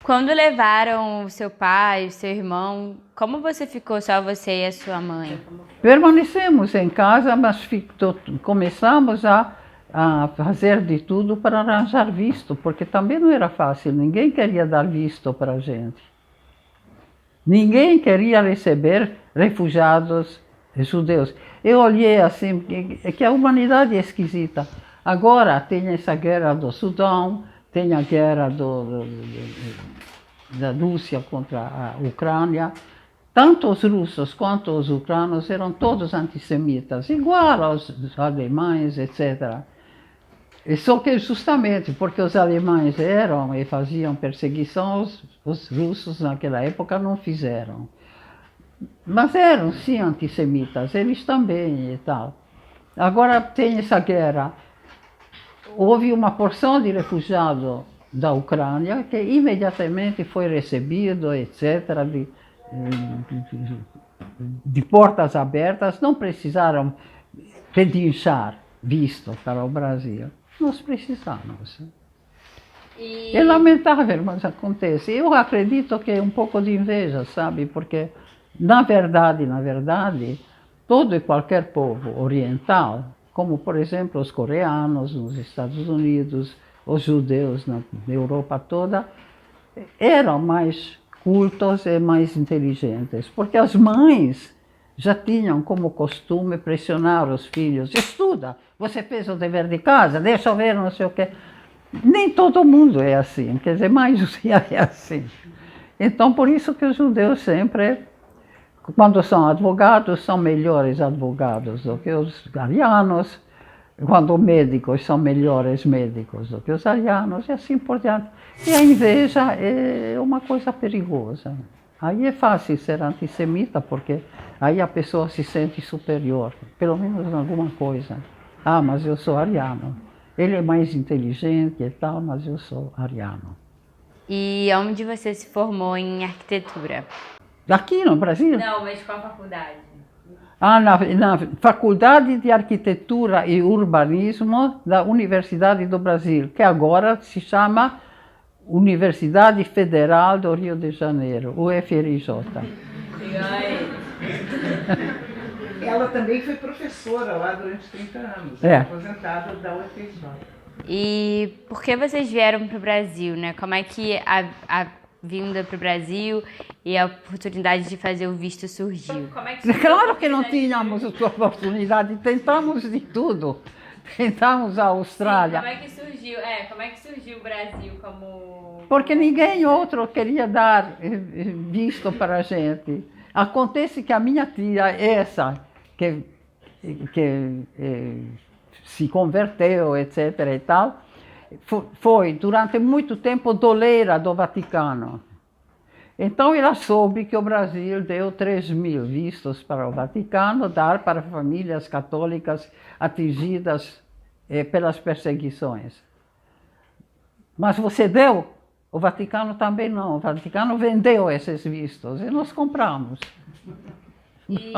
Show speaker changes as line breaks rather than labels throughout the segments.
Quando levaram o seu pai, o seu irmão, como você ficou, só você e a sua mãe?
Permanecemos em casa, mas começamos a fazer de tudo para arranjar visto, porque também não era fácil, ninguém queria dar visto para a gente. Ninguém queria receber refugiados judeus. Eu olhei assim, que a humanidade é esquisita. Agora tem essa guerra do Sudão, tem a guerra da Rússia contra a Ucrânia. Tanto os russos quanto os ucranianos eram todos antissemitas, igual aos alemães, etc. E só que justamente porque os alemães eram e faziam perseguição, os russos naquela época não fizeram. Mas eram sim antissemitas, eles também e tal. Agora tem essa guerra. Houve uma porção de refugiados da Ucrânia que imediatamente foi recebido, etc., de portas abertas, não precisaram pedinchar visto para o Brasil. Nós precisamos. É lamentável, mas acontece. Eu acredito que é um pouco de inveja, sabe? Porque, na verdade, todo e qualquer povo oriental, como, por exemplo, os coreanos nos Estados Unidos, os judeus na Europa toda, eram mais cultos e mais inteligentes, porque as mães já tinham como costume pressionar os filhos. Estuda, você fez o dever de casa, deixa eu ver, não sei o quê. Nem todo mundo é assim, quer dizer, maioria é assim. Então, por isso que os judeus sempre, quando são advogados, são melhores advogados do que os arianos, quando médicos são melhores médicos do que os arianos, e assim por diante. E a inveja é uma coisa perigosa. Aí é fácil ser antissemita, porque aí a pessoa se sente superior, pelo menos em alguma coisa. Ah, mas eu sou ariano. Ele é mais inteligente e tal, mas eu sou ariano.
E onde você se formou em arquitetura?
Aqui no Brasil?
Não, mas qual faculdade?
Na Faculdade de Arquitetura e Urbanismo da Universidade do Brasil, que agora se chama Universidade Federal do Rio de Janeiro, UFRJ.
Ela também foi professora lá durante 30 anos, aposentada da UFRJ.
E por que vocês vieram para o Brasil, né? Como é que a vinda para o Brasil e a oportunidade de fazer o visto surgiu?
Claro que não tínhamos oportunidade, tentamos de tudo. Tentamos a Austrália.
Sim, como é que surgiu? Como é que surgiu o Brasil como...
Porque ninguém outro queria dar visto para a gente. Acontece que a minha tia, essa, que se converteu, etc. e tal, foi durante muito tempo doleira do Vaticano. Então ela soube que o Brasil deu 3.000 vistos para o Vaticano, dar para famílias católicas atingidas pelas perseguições. Mas você deu? O Vaticano também não. O Vaticano vendeu esses vistos e nós compramos.
E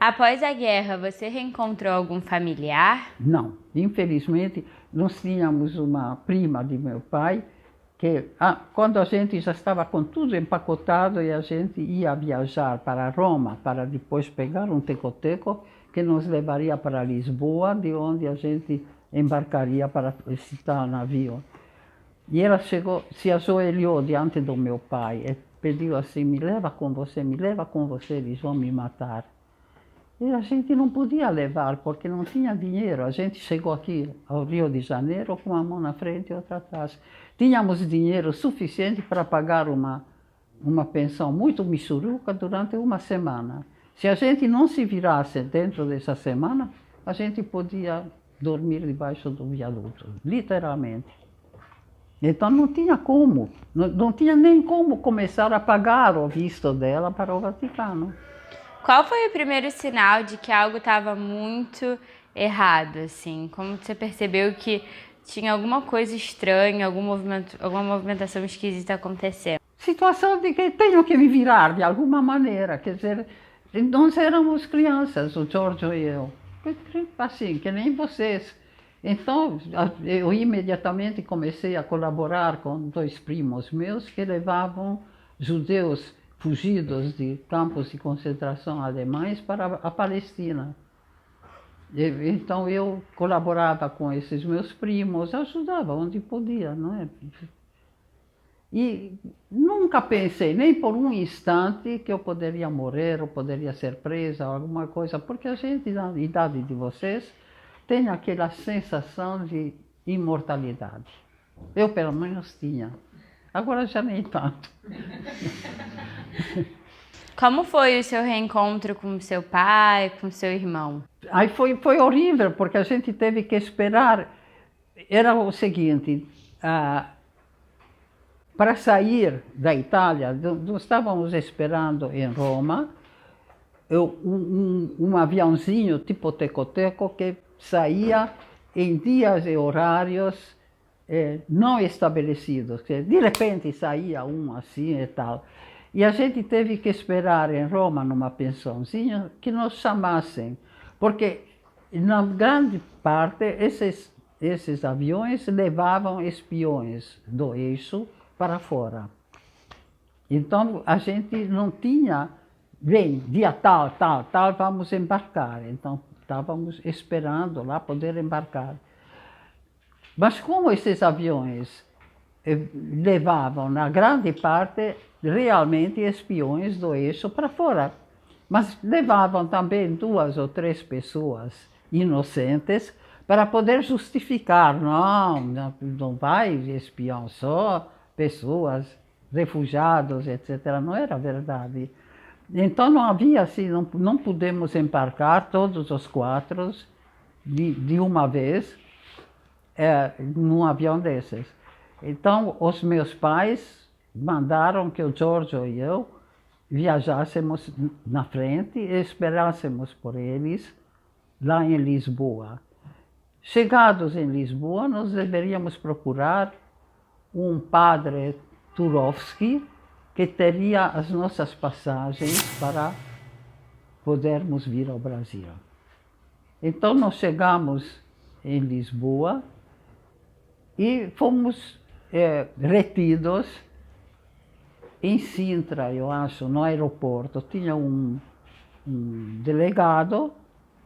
após a guerra, você reencontrou algum familiar?
Não, infelizmente, nós tínhamos uma prima de meu pai que, quando a gente já estava com tudo empacotado e a gente ia viajar para Roma, para depois pegar um teco-teco que nos levaria para Lisboa, de onde a gente embarcaria para esse tal navio. E ela chegou, se ajoelhou diante do meu pai e pediu assim, me leva com você, eles vão me matar. E a gente não podia levar, porque não tinha dinheiro. A gente chegou aqui ao Rio de Janeiro com uma mão na frente e outra atrás. Tínhamos dinheiro suficiente para pagar uma pensão muito michuruca durante uma semana. Se a gente não se virasse dentro dessa semana, a gente podia dormir debaixo do viaduto, literalmente. Então não tinha como, não tinha nem como começar a pagar o visto dela para o Vaticano.
Qual foi o primeiro sinal de que algo estava muito errado, assim? Como você percebeu que tinha alguma coisa estranha, alguma movimentação esquisita acontecendo?
Situação de que tenho que me virar de alguma maneira, quer dizer, nós éramos crianças, o Giorgio e eu, assim, que nem vocês. Então, eu imediatamente comecei a colaborar com 2 primos meus que levavam judeus fugidos de campos de concentração alemães para a Palestina. Então, eu colaborava com esses meus primos, ajudava onde podia, não é? E nunca pensei, nem por um instante, que eu poderia morrer ou poderia ser presa ou alguma coisa, porque a gente, na idade de vocês, tem aquela sensação de imortalidade. Eu, pelo menos, tinha. Agora já nem tanto.
Como foi o seu reencontro com seu pai, com seu irmão?
Aí foi horrível, porque a gente teve que esperar. Era o seguinte, para sair da Itália, nós estávamos esperando em Roma um aviãozinho tipo teco-teco que saía em dias e horários não estabelecidos. De repente saía um assim e tal. E a gente teve que esperar em Roma, numa pensãozinha, que nos chamassem. Porque, na grande parte, esses aviões levavam espiões do eixo para fora. Então, a gente não tinha, bem, dia tal, vamos embarcar. Então, estávamos esperando lá poder embarcar. Mas como esses aviões levavam, na grande parte, realmente espiões do eixo para fora. Mas levavam também 2 ou 3 pessoas inocentes para poder justificar. Não vai espião, só pessoas, refugiados, etc. Não era verdade. Então não havia assim, não pudemos embarcar todos os 4 de uma vez num avião desses. Então os meus pais mandaram que o Giorgio e eu viajássemos na frente e esperássemos por eles lá em Lisboa. Chegados em Lisboa, nós deveríamos procurar um padre Turovsky que teria as nossas passagens para podermos vir ao Brasil. Então nós chegamos em Lisboa e fomos retidos em Sintra, eu acho, no aeroporto. Tinha um delegado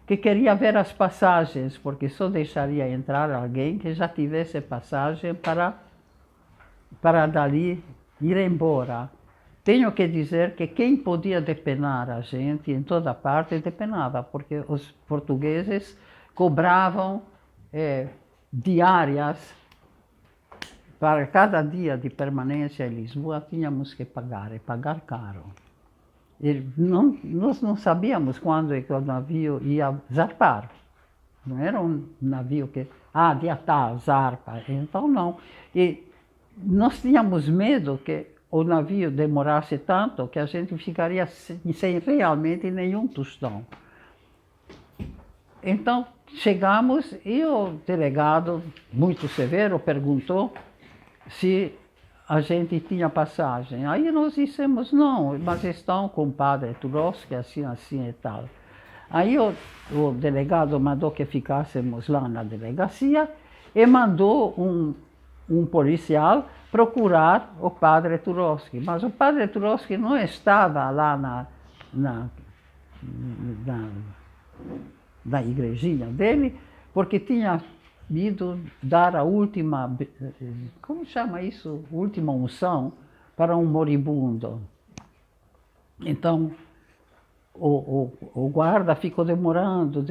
que queria ver as passagens, porque só deixaria entrar alguém que já tivesse passagem para dali ir embora. Tenho que dizer que quem podia depenar a gente em toda parte, depenava, porque os portugueses cobravam diárias. Para cada dia de permanência em Lisboa, tínhamos que pagar, e pagar caro. Nós não sabíamos quando o navio ia zarpar. Não era um navio que, dia tal, zarpa. Então, não. E nós tínhamos medo que o navio demorasse tanto que a gente ficaria sem realmente nenhum tostão. Então, chegamos e o delegado, muito severo, perguntou se a gente tinha passagem. Aí nós dissemos não, mas estão com o padre Turovsky, assim e tal. Aí o delegado mandou que ficássemos lá na delegacia e mandou um policial procurar o padre Turovsky. Mas o padre Turovsky não estava lá na igrejinha dele, porque tinha ido dar a última, como chama isso? Última unção para um moribundo. Então, o guarda ficou demorando.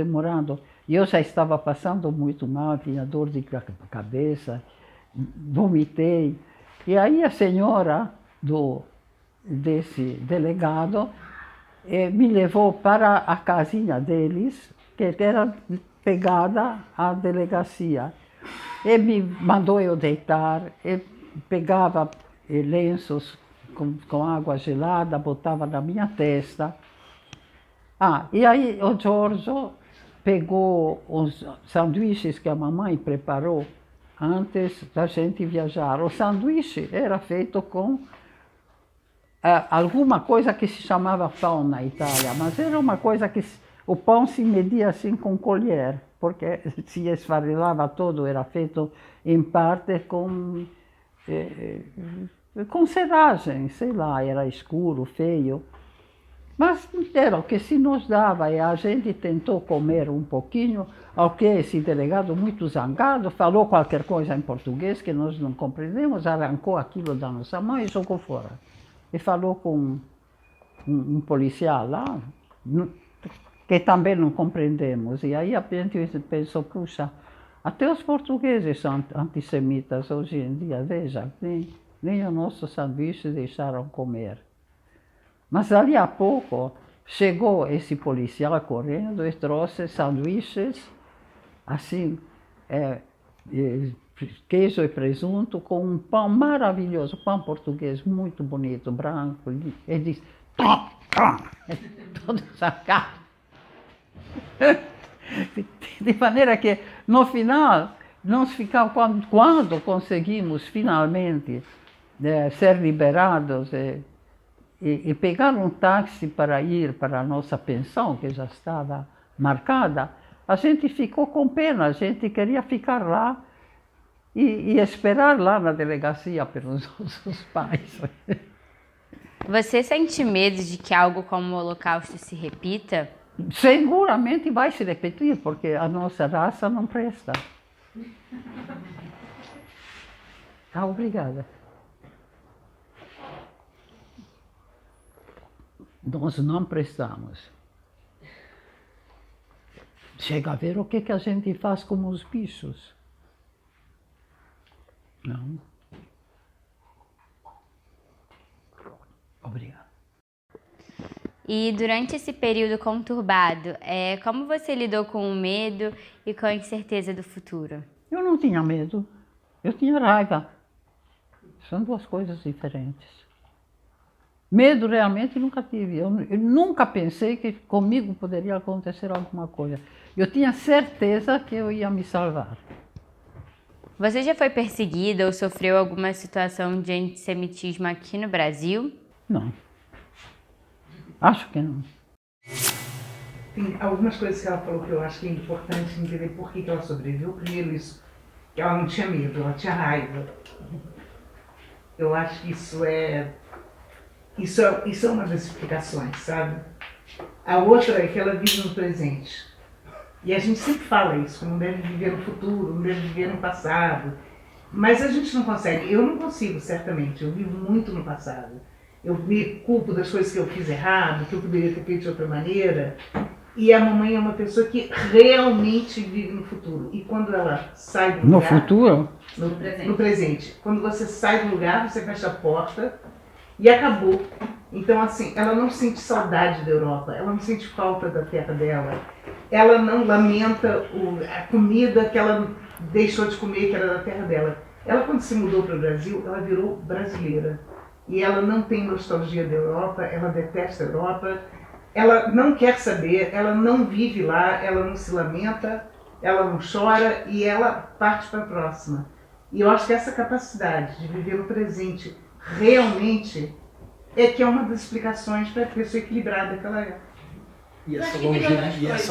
E eu já estava passando muito mal, tinha dor de cabeça, vomitei. E aí a senhora desse delegado me levou para a casinha deles, que era pegada à delegacia. Ele me mandou eu deitar, ele pegava lenços com água gelada, botava na minha testa. E aí o Giorgio pegou os sanduíches que a mamãe preparou antes da gente viajar. O sanduíche era feito com alguma coisa que se chamava pão na Itália, mas era uma coisa que o pão se media assim com colher. porque se esfarelava todo, era feito em parte com serragem, sei lá, era escuro, feio. Mas era o que se nos dava e a gente tentou comer um pouquinho, ao que esse delegado, muito zangado, falou qualquer coisa em português que nós não compreendemos, arrancou aquilo da nossa mão e jogou fora. E falou com um policial lá, que também não compreendemos. E aí a gente pensou, puxa, até os portugueses são antissemitas hoje em dia, veja, nem o nosso sanduíche deixaram comer. Mas ali a pouco chegou esse policial correndo e trouxe sanduíches, assim, queijo e presunto, com um pão maravilhoso, pão português muito bonito, branco. Ele disse, tom, tom, todo sacado. De maneira que, no final, nós ficamos, quando conseguimos finalmente ser liberados e pegar um táxi para ir para a nossa pensão, que já estava marcada, a gente ficou com pena, a gente queria ficar lá e esperar lá na delegacia pelos nossos pais.
Você sente medo de que algo como o Holocausto se repita?
Seguramente vai se repetir, porque a nossa raça não presta. Ah, obrigada. Nós não prestamos. Chega a ver o que a gente faz com os bichos. Não. Obrigado.
E durante esse período conturbado, como você lidou com o medo e com a incerteza do futuro?
Eu não tinha medo, eu tinha raiva. São duas coisas diferentes. Medo realmente nunca tive. Eu nunca pensei que comigo poderia acontecer alguma coisa. Eu tinha certeza que eu ia me salvar.
Você já foi perseguida ou sofreu alguma situação de antissemitismo aqui no Brasil?
Não. Acho que não.
Tem algumas coisas que ela falou que eu acho que é importante entender por que ela sobreviveu. Primeiro isso, que ela não tinha medo, ela tinha raiva. Eu acho que isso é uma das explicações, sabe? A outra é que ela vive no presente. E a gente sempre fala isso, que não deve viver no futuro, não deve viver no passado. Mas a gente não consegue, eu não consigo, certamente, eu vivo muito no passado. Eu me culpo das coisas que eu fiz errado, que eu poderia ter feito de outra maneira. E a mamãe é uma pessoa que realmente vive no futuro. E quando ela sai do lugar...
No futuro?
No presente. Quando você sai do lugar, você fecha a porta e acabou. Então, assim, ela não sente saudade da Europa, ela não sente falta da terra dela. Ela não lamenta a comida que ela deixou de comer, que era da terra dela. Ela, quando se mudou para o Brasil, ela virou brasileira. E ela não tem nostalgia da Europa, ela detesta a Europa, ela não quer saber, ela não vive lá, ela não se lamenta, ela não chora e ela parte para a próxima. E eu acho que essa capacidade de viver no presente realmente é que é uma das explicações para a pessoa equilibrada que ela é.
E essa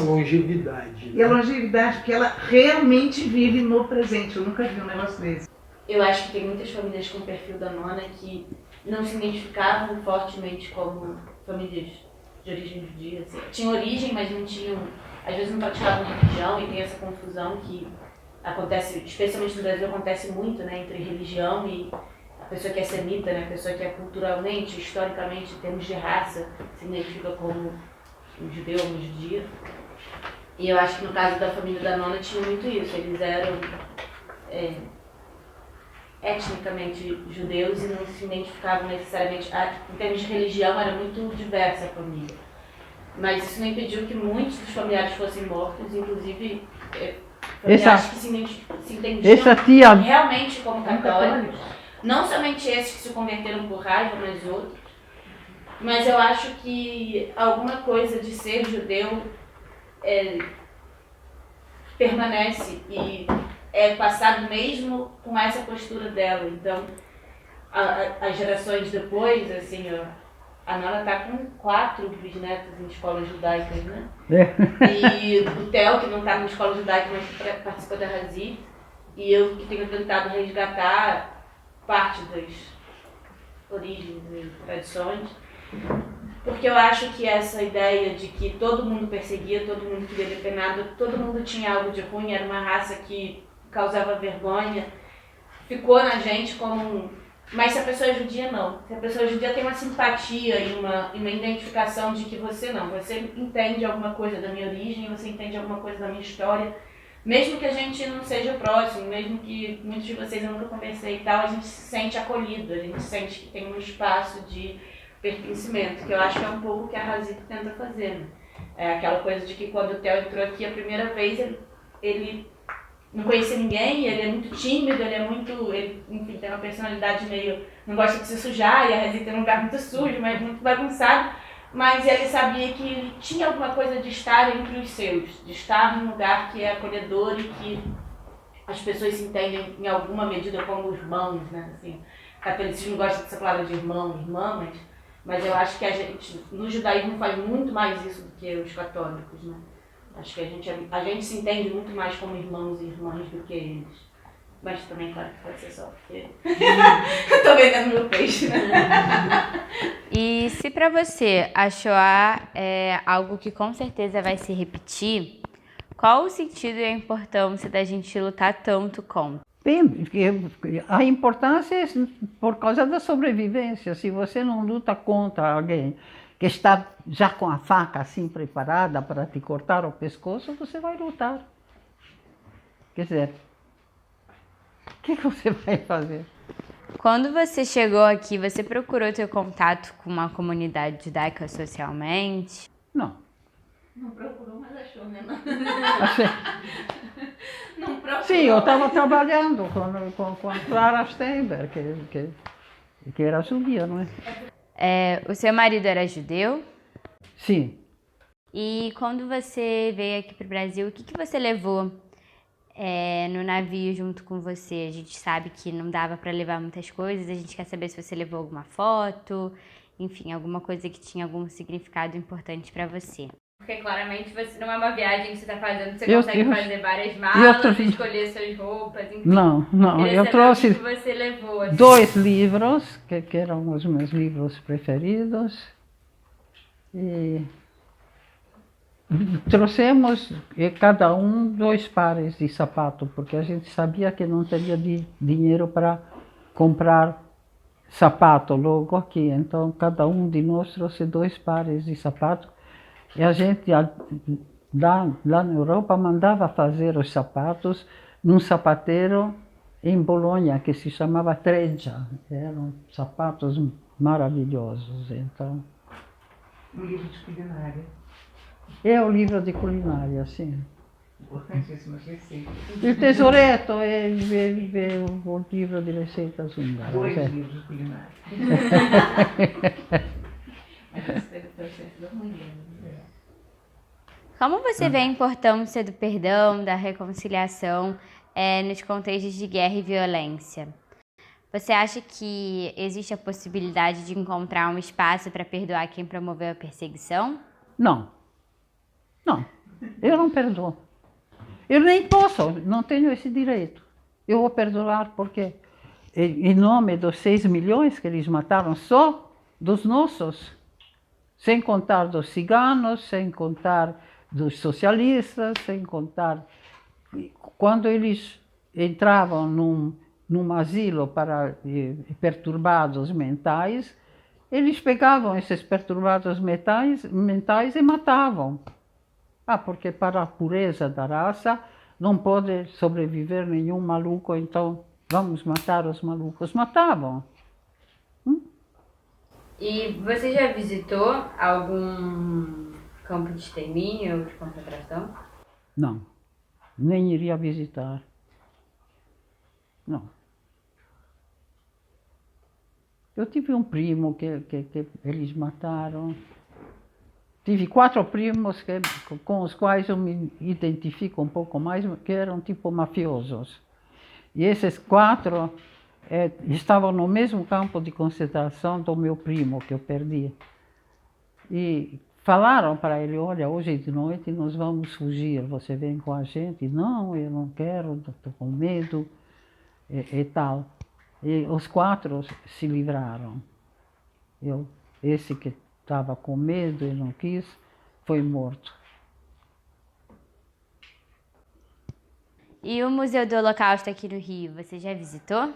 longevidade. Né?
E a longevidade, porque ela realmente vive no presente. Eu nunca vi um negócio desse.
Eu acho que tem muitas famílias com o perfil da Nona que não se identificavam fortemente como famílias de origem judia. Assim. Tinham origem, mas não tinham, às vezes não praticavam religião, e tem essa confusão que acontece, especialmente no Brasil, acontece muito, né, entre religião e a pessoa que é semita, né, a pessoa que é culturalmente, historicamente, em termos de raça, se identifica como um judeu ou uma judia. E eu acho que no caso da família da Nona tinha muito isso, eles eram etnicamente judeus e não se identificavam necessariamente, em termos de religião era muito diversa a família. Mas isso não impediu que muitos dos familiares fossem mortos, inclusive familiares que se entendiam realmente como católicos. Não somente esses que se converteram por raiva, mas outros. Mas eu acho que alguma coisa de ser judeu permanece e é passado mesmo com essa postura dela. Então, as gerações depois, assim, a Nora tá com 4 bisnetos em escolas judaicas, né? E o Theo, que não tá na escola judaica, mas participa da Razit, e eu que tenho tentado resgatar parte das origens e tradições, porque eu acho que essa ideia de que todo mundo perseguia, todo mundo queria ver penado, todo mundo tinha algo de ruim, era uma raça que causava vergonha, ficou na gente como... Mas se a pessoa é judia, não. Se a pessoa é judia, tem uma simpatia e uma identificação de que você não. Você entende alguma coisa da minha origem, você entende alguma coisa da minha história. Mesmo que a gente não seja próximo, mesmo que muitos de vocês eu nunca conversei e tal, a gente se sente acolhido, a gente sente que tem um espaço de pertencimento, que eu acho que é um pouco o que a Razit tenta fazer. Né? É aquela coisa de que quando o Theo entrou aqui a primeira vez, ele não conhecia ninguém, ele é muito tímido, ele, enfim, tem uma personalidade meio... não gosta de se sujar, e a Razit é um lugar muito sujo, mas muito bagunçado, mas ele sabia que ele tinha alguma coisa de estar entre os seus, de estar num lugar que é acolhedor e que as pessoas se entendem em alguma medida como irmãos, né? Assim, o catolicismo gosta dessa palavra de irmão, irmã, mas eu acho que a gente, no judaísmo, faz muito mais isso do que os católicos, né? Acho que a gente se entende muito mais como irmãos e irmãs do que eles. Mas também, claro, que pode ser só porque eu tô vendendo meu peixe, né?
E se pra você a Shoah é algo que com certeza vai se repetir, qual o sentido e a importância da gente lutar tanto contra?
Bem, a importância é por causa da sobrevivência. Se você não luta contra alguém que está já com a faca assim preparada para te cortar o pescoço, você vai lutar. Quer dizer, o que você vai fazer?
Quando você chegou aqui, você procurou ter contato com uma comunidade judaica socialmente?
Não.
Não procurou, mas achou, né?
Achei.
Não procurou.
Sim, eu estava trabalhando com a Clara Steinberg, que era judia, não é?
O seu marido era judeu?
Sim.
E quando você veio aqui para o Brasil, o que você levou no navio junto com você? A gente sabe que não dava para levar muitas coisas, a gente quer saber se você levou alguma foto, enfim, alguma coisa que tinha algum significado importante para você. Porque claramente você não é uma viagem que você está fazendo, você consegue fazer várias malas, escolher suas roupas, enfim.
Não, eu trouxe
o que você levou, assim.
2 livros, que eram os meus livros preferidos, e trouxemos cada um 2 pares de sapato, porque a gente sabia que não teria dinheiro para comprar sapato logo aqui, então cada um de nós trouxe 2 pares de sapato. E a gente, lá na Europa, mandava fazer os sapatos num sapateiro em Bolonha, que se chamava Treggia. Eram sapatos maravilhosos. Então,
Um livro de culinária.
é o livro de culinária, sim.
Importantíssimas receitas.
E o tesoureto é o livro de receitas húngaras.
2 livros de culinária.
Como você vê a importância do perdão, da reconciliação nos contextos de guerra e violência? Você acha que existe a possibilidade de encontrar um espaço para perdoar quem promoveu a perseguição?
Não, eu não perdoo. Eu nem posso, não tenho esse direito. Eu vou perdoar porque, em nome dos 6 milhões que eles mataram, só dos nossos, sem contar dos ciganos, sem contar dos socialistas, sem contar... Quando eles entravam num asilo para perturbados mentais, eles pegavam esses perturbados mentais e matavam. Porque para a pureza da raça não pode sobreviver nenhum maluco, então vamos matar os malucos. Matavam.
E você já visitou algum campo de extermínio ou de concentração?
Não, nem iria visitar. Não. Eu tive um primo que eles mataram. Tive 4 primos com os quais eu me identifico um pouco mais, que eram tipo mafiosos. E esses 4 estavam no mesmo campo de concentração do meu primo, que eu perdi. E falaram para ele, olha, hoje de noite nós vamos fugir, você vem com a gente? Não, eu não quero, estou com medo e tal. E os 4 se livraram. Esse que estava com medo e não quis, foi morto.
E o Museu do Holocausto aqui no Rio, você já visitou?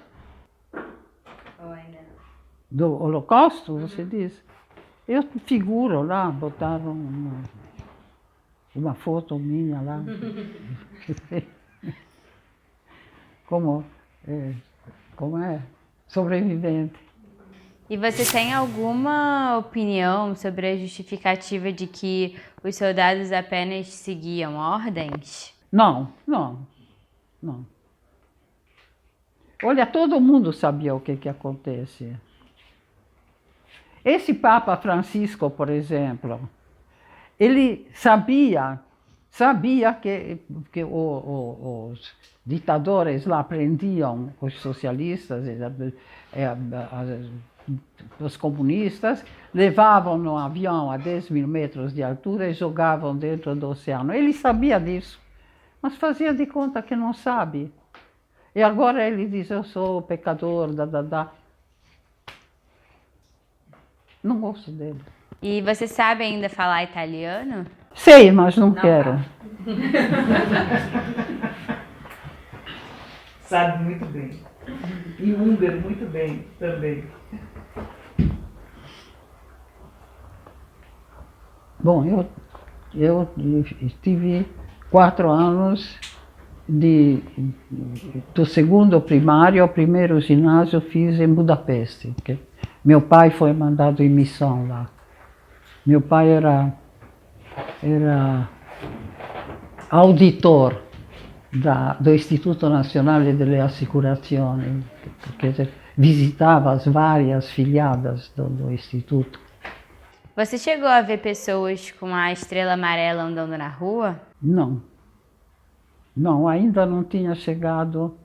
Ou ainda não?
Do Holocausto, você diz? Eu figuro lá, botaram uma foto minha lá. Como é? Sobrevivente.
E você tem alguma opinião sobre a justificativa de que os soldados apenas seguiam ordens?
Não. Olha, todo mundo sabia o que acontecia. Esse Papa Francisco, por exemplo, ele sabia que os ditadores lá prendiam os socialistas, os comunistas, levavam no avião a 10 mil metros de altura e jogavam dentro do oceano. Ele sabia disso, mas fazia de conta que não sabe. E agora ele diz, eu sou pecador, Não gosto dele.
E você sabe ainda falar italiano?
Sei, mas não quero.
Sabe muito bem. E húngaro muito bem também.
Bom, eu tive 4 anos do segundo primário ao primeiro ginásio fiz em Budapeste. Porque meu pai foi mandado em missão lá. Meu pai era auditor do Instituto Nazionale delle Assicurazioni, quer dizer, visitava as várias filiadas do Instituto.
Você chegou a ver pessoas com a estrela amarela andando na rua?
Não, ainda não tinha chegado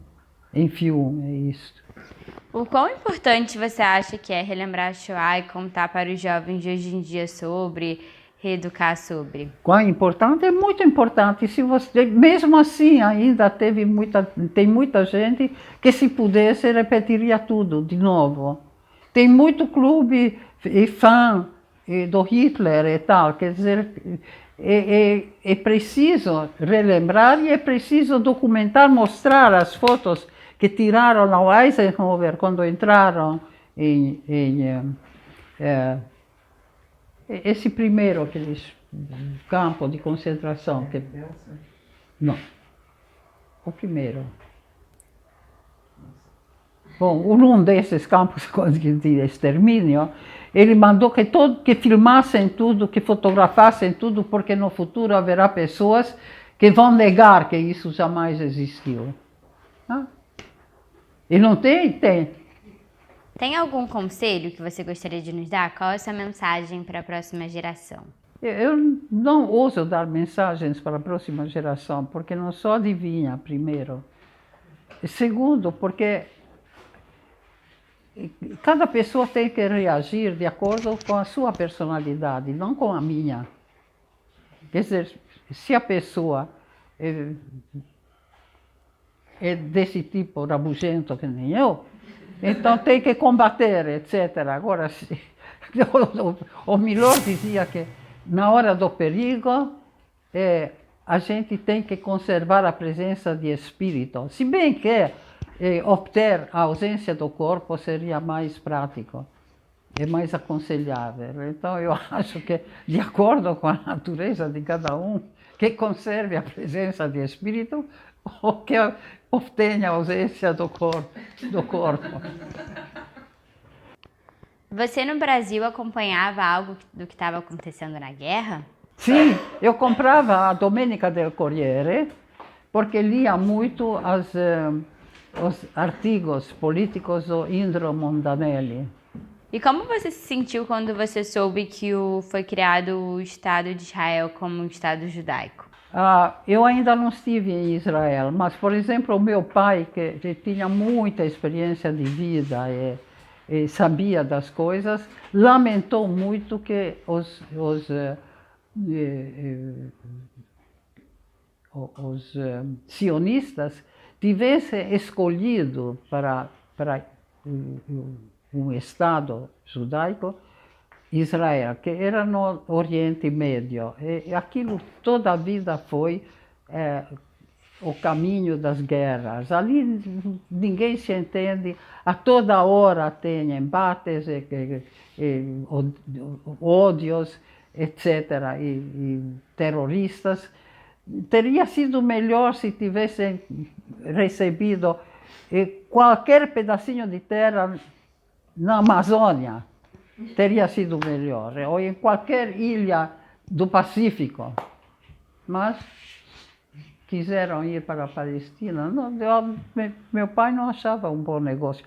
em filme isso.
O quão importante você acha que é relembrar a Shoah e contar para os jovens de hoje em dia sobre, reeducar sobre?
Quão importante? É muito importante. Se você, mesmo assim, ainda tem muita gente que, se pudesse, repetiria tudo de novo. Tem muito clube e fã do Hitler e tal. Quer dizer, é preciso relembrar e é preciso documentar, mostrar as fotos que tiraram ao Eisenhower quando entraram esse primeiro campo de concentração. Não, o primeiro. Bom, num desses campos de extermínio, ele mandou que filmassem tudo, que fotografassem tudo, porque no futuro haverá pessoas que vão negar que isso jamais existiu. E não tem? Tem.
Tem algum conselho que você gostaria de nos dar? Qual é a sua mensagem para a próxima geração?
Eu não ouso dar mensagens para a próxima geração, porque não sou adivinha, primeiro. E segundo, porque cada pessoa tem que reagir de acordo com a sua personalidade, não com a minha. Quer dizer, se a pessoa é desse tipo rabugento que nem eu, então tem que combater, etc. Agora, o Milor dizia que na hora do perigo a gente tem que conservar a presença de espírito, se bem que obter a ausência do corpo seria mais prático, é mais aconselhável. Então eu acho que, de acordo com a natureza de cada um, que conserve a presença de espírito ou que obtenha a ausência do corpo.
Você no Brasil acompanhava algo do que estava acontecendo na guerra?
Sim, eu comprava a Domenica del Corriere, porque lia muito os artigos políticos do Indro Montanelli.
E como você se sentiu quando você soube que foi criado o Estado de Israel como um Estado judaico?
Eu ainda não estive em Israel, mas, por exemplo, o meu pai, que tinha muita experiência de vida sabia das coisas, lamentou muito que os sionistas tivessem escolhido para um Estado judaico Israel, que era no Oriente Médio. E aquilo toda a vida foi o caminho das guerras. Ali ninguém se entende, a toda hora tem embates, ódios, etc., e terroristas. Teria sido melhor se tivessem recebido qualquer pedacinho de terra na Amazônia. Teria sido melhor, ou em qualquer ilha do Pacífico. Mas quiseram ir para a Palestina. Não, meu pai não achava um bom negócio.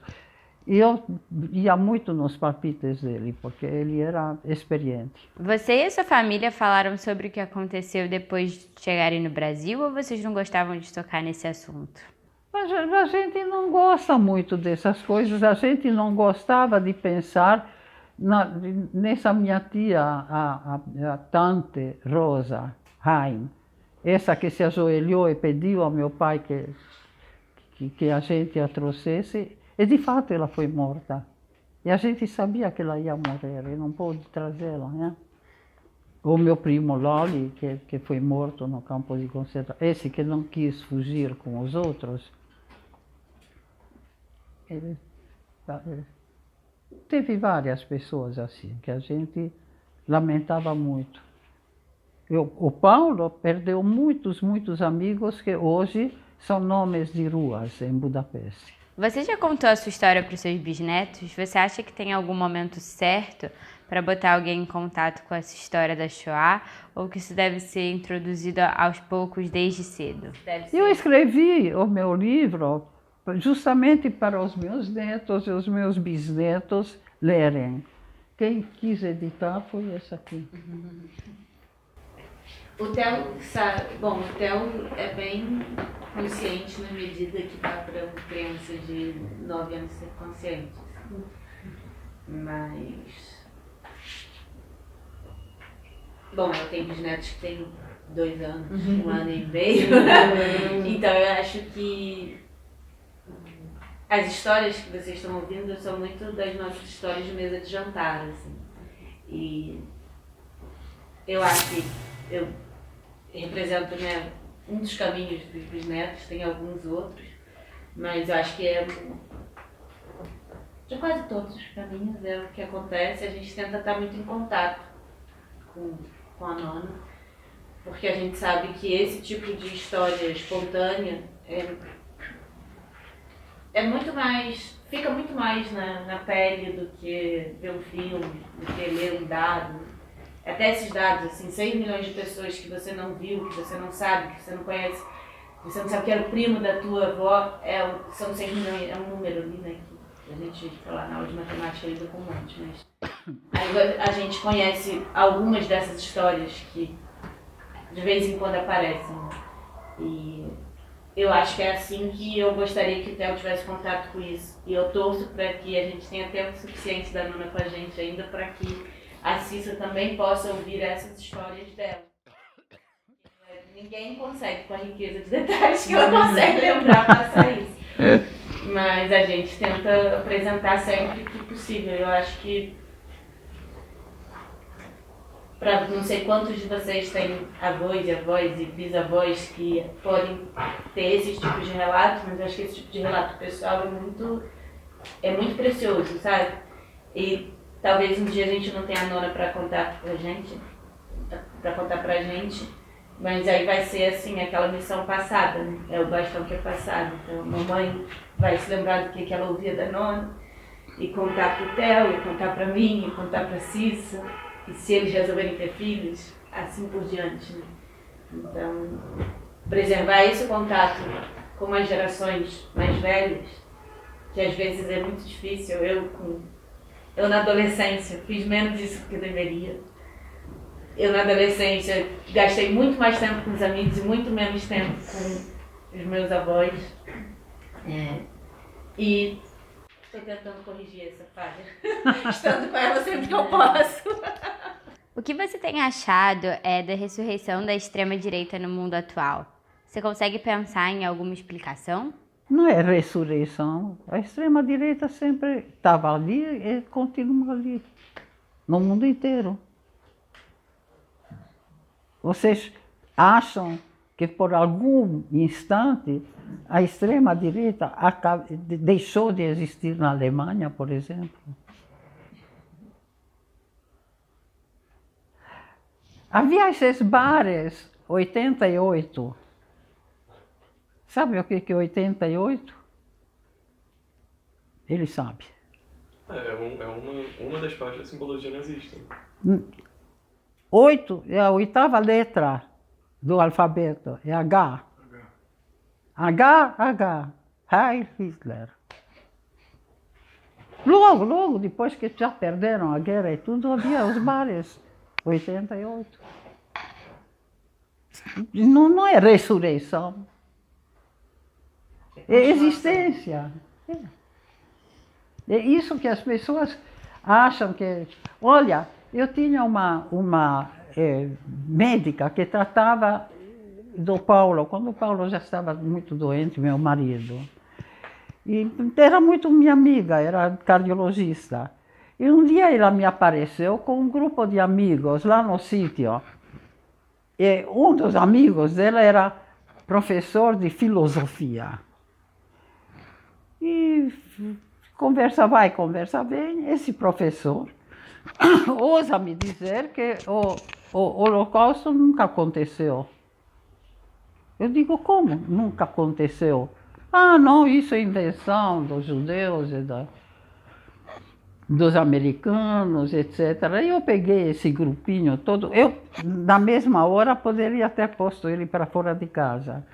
E eu ia muito nos palpites dele, porque ele era experiente.
Você e a sua família falaram sobre o que aconteceu depois de chegarem no Brasil, ou vocês não gostavam de tocar nesse assunto?
Mas a gente não gosta muito dessas coisas, a gente não gostava de pensar nessa minha tia, a tante Rosa Haim, essa que se ajoelhou e pediu ao meu pai que a gente a trouxesse, e de fato ela foi morta. E a gente sabia que ela ia morrer, e não pôde trazê-la, né? O meu primo Loli, que foi morto no campo de concentração, esse que não quis fugir com os outros, teve várias pessoas assim, que a gente lamentava muito. O Paulo perdeu muitos amigos que hoje são nomes de ruas em Budapeste.
Você já contou a sua história para os seus bisnetos? Você acha que tem algum momento certo para botar alguém em contato com essa história da Shoah? Ou que isso deve ser introduzido aos poucos desde cedo?
Eu escrevi o meu livro justamente para os meus netos e os meus bisnetos lerem. Quem quis editar foi essa aqui.
O Theo sabe, bom, o Theo é bem consciente na medida que dá para uma criança de 9 anos ser consciente. Mas, bom, eu tenho bisnetos que têm 2 anos, 1 ano e meio. Então eu acho que as histórias que vocês estão ouvindo são muito das nossas histórias de mesa de jantar, assim. E eu acho que eu represento, né, um dos caminhos dos bisnetos, tem alguns outros, mas eu acho que de quase todos os caminhos é o que acontece. A gente tenta estar muito em contato com a nona, porque a gente sabe que esse tipo de história espontânea é muito mais, fica muito mais na pele do que ver um filme, do que ler um dado. Até esses dados, assim, 6 milhões de pessoas que você não viu, que você não sabe, que você não conhece, que você não sabe que era o primo da tua avó, são 6 milhões, é um número ali, né, que a gente, sei lá, na aula de matemática lida com um monte, mas aí a gente conhece algumas dessas histórias que de vez em quando aparecem, né? E eu acho que é assim que eu gostaria que o Theo tivesse contato com isso. E eu torço para que a gente tenha tempo suficiente da nona com a gente ainda, para que a Cissa também possa ouvir essas histórias dela. Ninguém consegue, com a riqueza de detalhes que ela consegue lembrar, passar isso. Mas a gente tenta apresentar sempre que possível. Eu acho que para não sei quantos de vocês têm avós e bisavós que podem ter esses tipos de relatos, mas eu acho que esse tipo de relato pessoal é muito precioso, sabe? E talvez um dia a gente não tenha a nona para contar pra gente, mas aí vai ser assim, aquela missão passada, né? É o bastão que é passado. Então a mamãe vai se lembrar do que ela ouvia da nona e contar pro Theo, e contar pra mim, e contar pra Cissa, e se eles resolverem ter filhos, assim por diante, né? Então, preservar esse contato com as gerações mais velhas, que às vezes é muito difícil. Eu na adolescência fiz menos isso do que deveria. Eu na adolescência gastei muito mais tempo com os amigos e muito menos tempo com os meus avós. E Estou tentando corrigir essa falha. Estando com ela sempre que eu posso.
O que você tem achado da ressurreição da extrema-direita no mundo atual? Você consegue pensar em alguma explicação?
Não é ressurreição. A extrema-direita sempre estava ali e continua ali, no mundo inteiro. Vocês acham que por algum instante a extrema-direita deixou de existir na Alemanha, por exemplo? Havia esses bares, 88. Sabe o que é 88? Ele sabe.
É uma das partes da simbologia nazista.
8 é a oitava letra do alfabeto, é H. H. Heil Hitler. Logo, depois que já perderam a guerra e tudo, havia os bares. 88. Não é ressurreição. É existência. É isso que as pessoas acham que... Olha, eu tinha uma médica que tratava do Paulo, quando o Paulo já estava muito doente, meu marido. E era muito minha amiga, era cardiologista. E um dia ela me apareceu com um grupo de amigos lá no sítio. E um dos amigos dela era professor de filosofia. E conversa vai, conversa vem, esse professor ousa me dizer que o Holocausto nunca aconteceu. Eu digo, como nunca aconteceu? Ah, não, isso é invenção dos judeus e dos americanos, etc. E eu peguei esse grupinho todo. Eu, na mesma hora, poderia ter posto ele para fora de casa.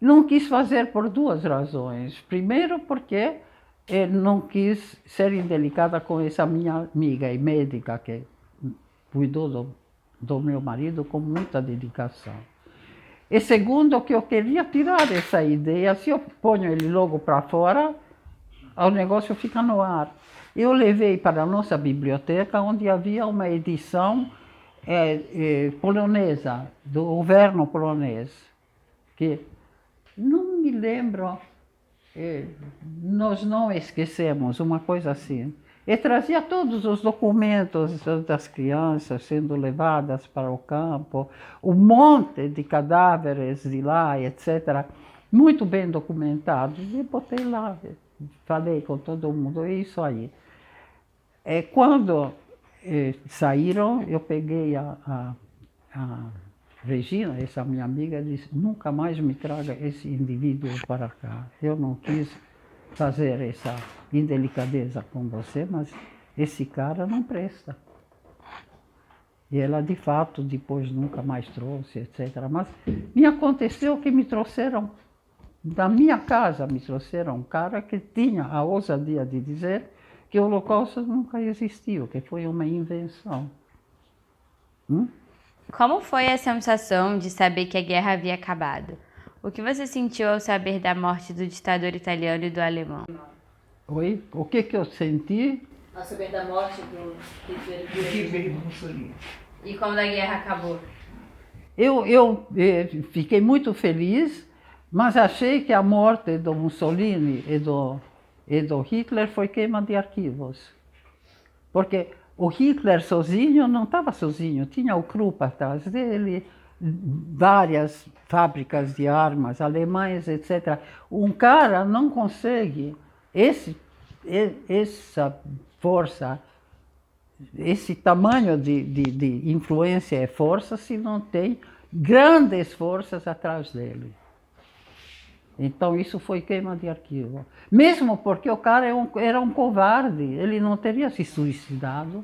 Não quis fazer por duas razões. Primeiro, porque não quis ser indelicada com essa minha amiga e médica que cuidou do meu marido com muita dedicação. E segundo, que eu queria tirar essa ideia, se eu ponho ele logo para fora, o negócio fica no ar. Eu levei para a nossa biblioteca, onde havia uma edição polonesa, do governo polonês, que não me lembro, nós não esquecemos, uma coisa assim. E trazia todos os documentos das crianças sendo levadas para o campo, um monte de cadáveres de lá, etc., muito bem documentados. E botei lá, falei com todo mundo, é isso aí. Quando saíram, eu peguei a Regina, essa minha amiga, disse, nunca mais me traga esse indivíduo para cá. Eu não quis fazer essa indelicadeza com você, mas esse cara não presta. E ela, de fato, depois nunca mais trouxe, etc. Mas me aconteceu que me trouxeram, da minha casa, me trouxeram um cara que tinha a ousadia de dizer que o Holocausto nunca existiu, que foi uma invenção.
Como foi a sensação de saber que a guerra havia acabado? O que você sentiu ao saber da morte do ditador italiano e do alemão?
Oi? O que eu senti?
Ao saber da morte do
Hitler e do Mussolini.
E quando a guerra acabou?
Eu fiquei muito feliz, mas achei que a morte do Mussolini e do Hitler foi queima de arquivos. Porque o Hitler sozinho não estava sozinho, tinha o Krupp atrás dele, várias fábricas de armas alemães, etc. Um cara não consegue essa força, esse tamanho de influência e força se não tem grandes forças atrás dele. Então isso foi queima de arquivo. Mesmo porque o cara era um covarde, ele não teria se suicidado.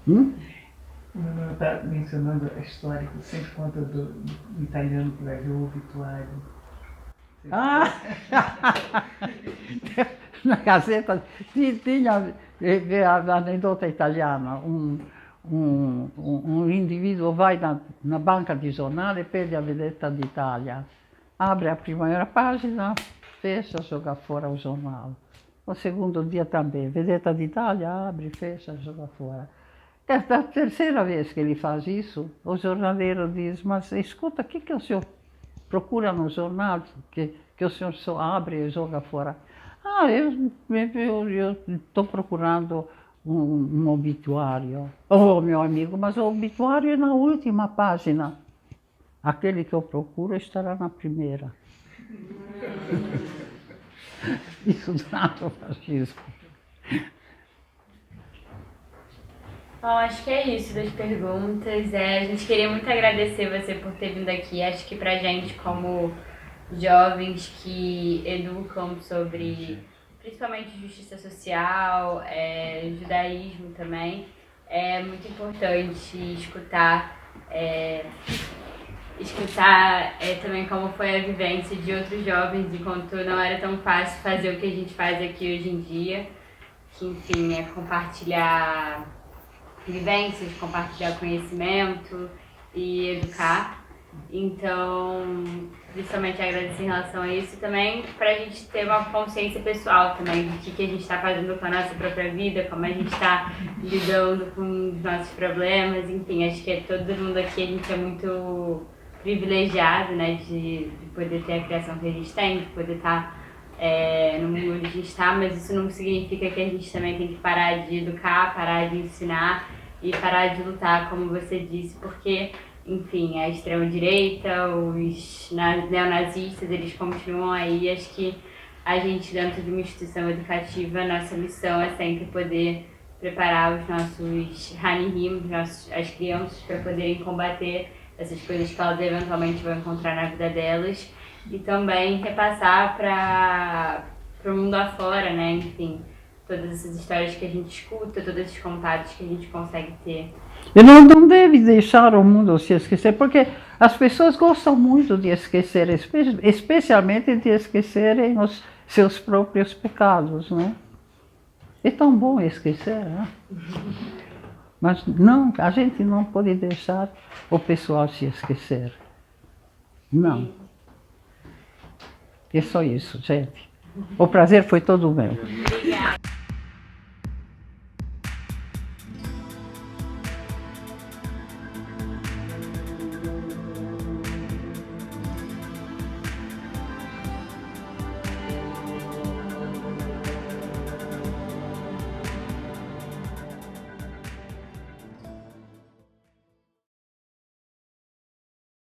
O meu está mencionando a história que sempre conta do italiano que vai ver o obituário.
Ah! Na Gazeta tinha a anedota italiana. Um indivíduo vai na banca de jornal e pede a vedetta d'Italia. abre a primeira página, fecha, joga fora o jornal. O segundo dia também, Vedeta d'Italia, abre, fecha, joga fora. É a terceira vez que ele faz isso, o jornaleiro diz, mas escuta, o que o senhor procura no jornal que o senhor só abre e joga fora? Ah, eu estou procurando um obituário. Oh, meu amigo, mas o obituário é na última página. Aquele que eu procuro estará na primeira. Isso trata o fascismo.
Bom, acho que é isso das perguntas. A gente queria muito agradecer você por ter vindo aqui. Acho que pra gente, como jovens que educam sobre, principalmente justiça social, judaísmo também, é muito importante escutar também como foi a vivência de outros jovens, enquanto não era tão fácil fazer o que a gente faz aqui hoje em dia, que enfim, é compartilhar vivências, compartilhar conhecimento e educar. Então, principalmente agradecer em relação a isso e também para a gente ter uma consciência pessoal também do que a gente está fazendo com a nossa própria vida, como a gente está lidando com os nossos problemas, enfim, acho que todo mundo aqui, a gente é muito privilegiado, né, de poder ter a criação que a gente tem, de poder estar no mundo onde a gente está, mas isso não significa que a gente também tem que parar de educar, parar de ensinar e parar de lutar, como você disse, porque, enfim, a extrema-direita, os neonazistas, eles continuam aí. Acho que a gente, dentro de uma instituição educativa, nossa missão é sempre poder preparar os nossos Hanihim, as crianças, para poderem combater essas coisas que elas eventualmente vão encontrar na vida delas e também repassar para o mundo afora, né? Enfim, todas essas histórias que a gente escuta, todos esses contatos que a gente consegue ter.
E não deve deixar o mundo se esquecer, porque as pessoas gostam muito de esquecer, especialmente de esquecerem os seus próprios pecados, né? É tão bom esquecer, né? Mas não, a gente não pode deixar o pessoal se esquecer. Não. É só isso, gente. O prazer foi todo meu.
Obrigada.